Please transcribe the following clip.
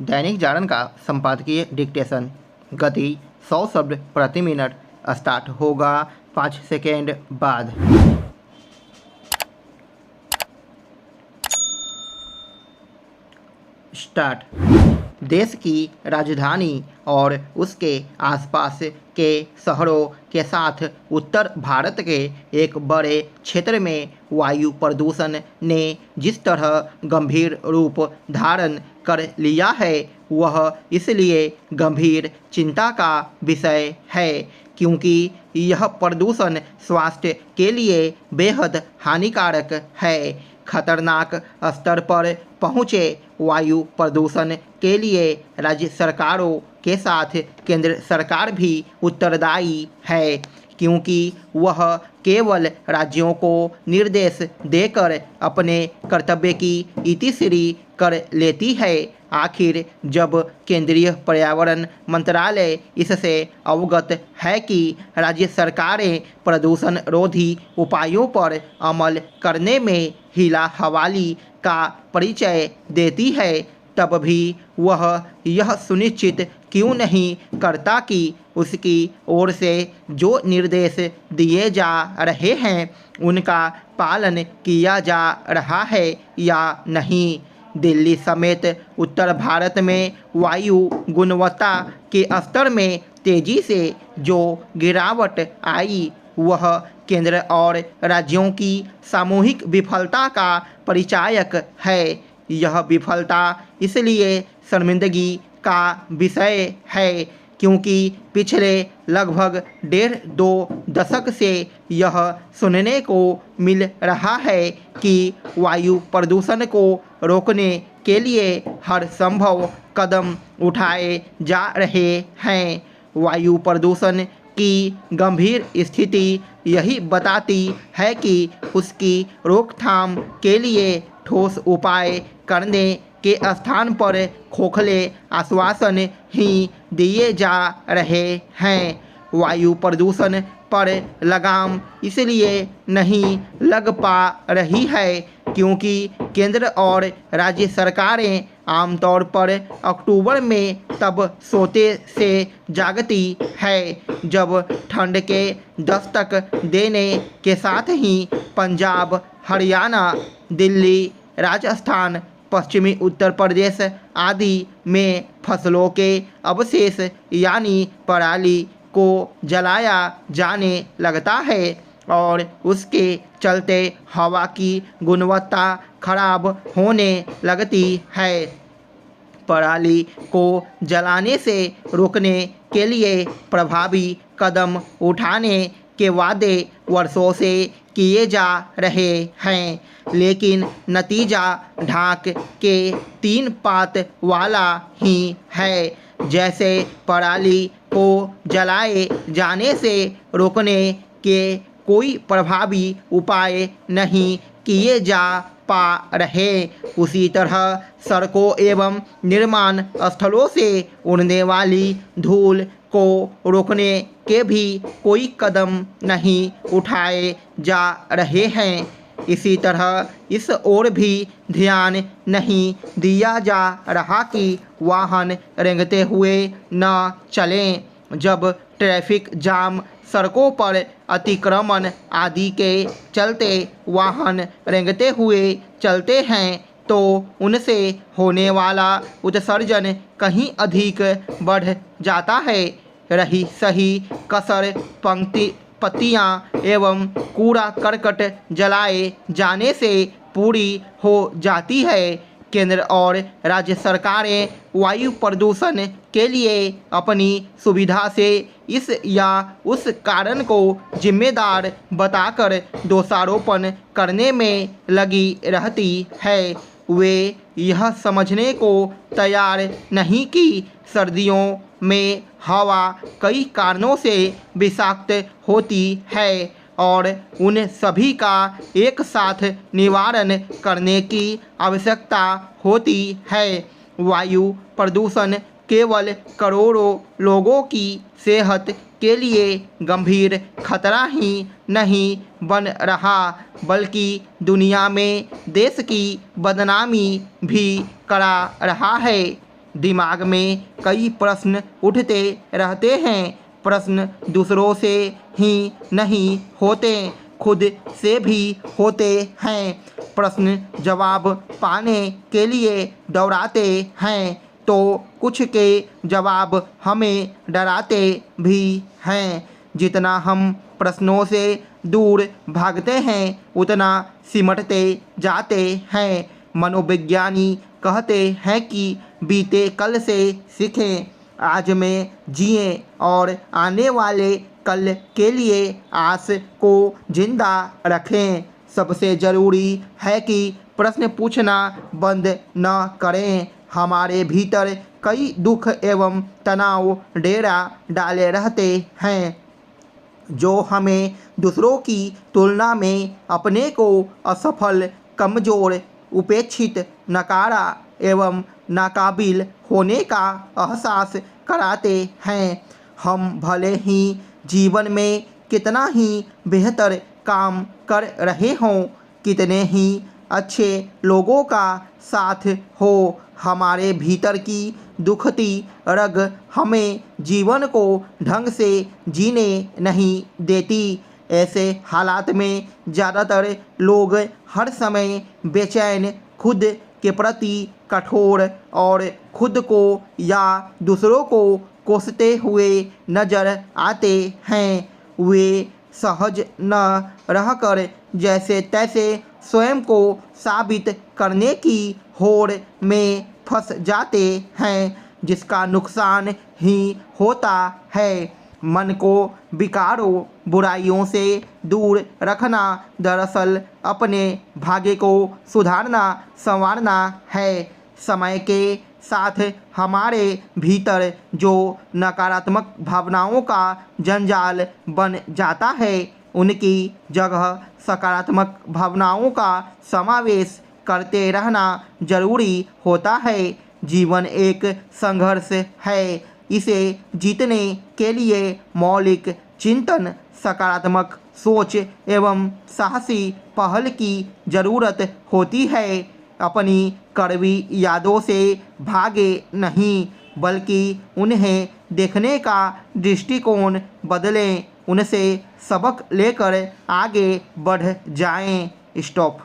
दैनिक जागरण का संपादकीय डिक्टेशन। गति 100 शब्द प्रति मिनट। स्टार्ट होगा 5 सेकेंड बाद। स्टार्ट। देश की राजधानी और उसके आसपास के शहरों के साथ उत्तर भारत के एक बड़े क्षेत्र में वायु प्रदूषण ने जिस तरह गंभीर रूप धारण कर लिया है वह इसलिए गंभीर चिंता का विषय है क्योंकि यह प्रदूषण स्वास्थ्य के लिए बेहद हानिकारक है। खतरनाक स्तर पर पहुँचे वायु प्रदूषण के लिए राज्य सरकारों के साथ केंद्र सरकार भी उत्तरदायी है क्योंकि वह केवल राज्यों को निर्देश देकर अपने कर्तव्य की इतिश्री कर लेती है। आखिर जब केंद्रीय पर्यावरण मंत्रालय इससे अवगत है कि राज्य सरकारें प्रदूषण रोधी उपायों पर अमल करने में हीला हवाली का परिचय देती है तब भी वह यह सुनिश्चित क्यों नहीं करता कि उसकी ओर से जो निर्देश दिए जा रहे हैं उनका पालन किया जा रहा है या नहीं। दिल्ली समेत उत्तर भारत में वायु गुणवत्ता के स्तर में तेजी से जो गिरावट आई वह केंद्र और राज्यों की सामूहिक विफलता का परिचायक है। यह विफलता इसलिए शर्मिंदगी का विषय है क्योंकि पिछले लगभग 1.5-2 दशक से यह सुनने को मिल रहा है कि वायु प्रदूषण को रोकने के लिए हर संभव कदम उठाए जा रहे हैं। वायु प्रदूषण की गंभीर स्थिति यही बताती है कि उसकी रोकथाम के लिए ठोस उपाय करने के स्थान पर खोखले आश्वासन ही दिए जा रहे हैं। वायु प्रदूषण पर लगाम इसलिए नहीं लग पा रही है क्योंकि केंद्र और राज्य सरकारें आमतौर पर अक्टूबर में तब सोते से जागती है जब ठंड के दस्तक देने के साथ ही पंजाब, हरियाणा, दिल्ली, राजस्थान, पश्चिमी उत्तर प्रदेश आदि में फसलों के अवशेष यानी पराली को जलाया जाने लगता है और उसके चलते हवा की गुणवत्ता खराब होने लगती है। पराली को जलाने से रोकने के लिए प्रभावी कदम उठाने के वादे वर्षों से किए जा रहे हैं लेकिन नतीजा ढाक के 3 पात वाला ही है। जैसे पराली को जलाए जाने से रोकने के कोई प्रभावी उपाय नहीं किए जा पा रहे उसी तरह सड़कों एवं निर्माण स्थलों से उड़ने वाली धूल को रोकने के भी कोई कदम नहीं उठाए जा रहे हैं। इसी तरह इस ओर भी ध्यान नहीं दिया जा रहा कि वाहन रेंगते हुए न चलें। जब ट्रैफिक जाम, सड़कों पर अतिक्रमण आदि के चलते वाहन रेंगते हुए चलते हैं तो उनसे होने वाला उत्सर्जन कहीं अधिक बढ़ जाता है। रही सही कसर पत्तियां एवं कूड़ा करकट जलाए जाने से पूरी हो जाती है। केंद्र और राज्य सरकारें वायु प्रदूषण के लिए अपनी सुविधा से इस या उस कारण को जिम्मेदार बताकर दोषारोपण करने में लगी रहती है। वे यह समझने को तैयार नहीं कि सर्दियों में हवा कई कारणों से विषाक्त होती है और उन सभी का एक साथ निवारण करने की आवश्यकता होती है। वायु प्रदूषण केवल करोड़ों लोगों की सेहत के लिए गंभीर खतरा ही नहीं बन रहा बल्कि दुनिया में देश की बदनामी भी करा रहा है। दिमाग में कई प्रश्न उठते रहते हैं। प्रश्न दूसरों से ही नहीं होते, खुद से भी होते हैं। प्रश्न जवाब पाने के लिए दौड़ाते हैं, तो कुछ के जवाब हमें डराते भी हैं। जितना हम प्रश्नों से दूर भागते हैं, उतना सिमटते जाते हैं। मनोविज्ञानी कहते हैं कि बीते कल से सीखें, आज में जिएं और आने वाले कल के लिए आस को जिंदा रखें। सबसे ज़रूरी है कि प्रश्न पूछना बंद न करें। हमारे भीतर कई दुख एवं तनाव डेरा डाले रहते हैं, जो हमें दूसरों की तुलना में अपने को असफल, कमज़ोर, उपेक्षित, नकारा एवं नाकाबिल होने का एहसास कराते हैं। हम भले ही जीवन में कितना ही बेहतर काम कर रहे हों, कितने ही अच्छे लोगों का साथ हो, हमारे भीतर की दुखती रग हमें जीवन को ढंग से जीने नहीं देती। ऐसे हालात में ज़्यादातर लोग हर समय बेचैन, खुद के प्रति कठोर और खुद को या दूसरों को कोसते हुए नजर आते हैं। वे सहज न रहकर जैसे तैसे स्वयं को साबित करने की होड़ में फंस जाते हैं, जिसका नुकसान ही होता है। मन को विकारों, बुराइयों से दूर रखना दरअसल अपने भाग्य को सुधारना, संवारना है। समय के साथ हमारे भीतर जो नकारात्मक भावनाओं का जंजाल बन जाता है, उनकी जगह सकारात्मक भावनाओं का समावेश करते रहना जरूरी होता है। जीवन एक संघर्ष है, इसे जीतने के लिए मौलिक चिंतन, सकारात्मक सोच एवं साहसी पहल की ज़रूरत होती है। अपनी कड़वी यादों से भागे नहीं, बल्कि उन्हें देखने का दृष्टिकोण बदलें, उनसे सबक लेकर आगे बढ़ जाएं। स्टॉप।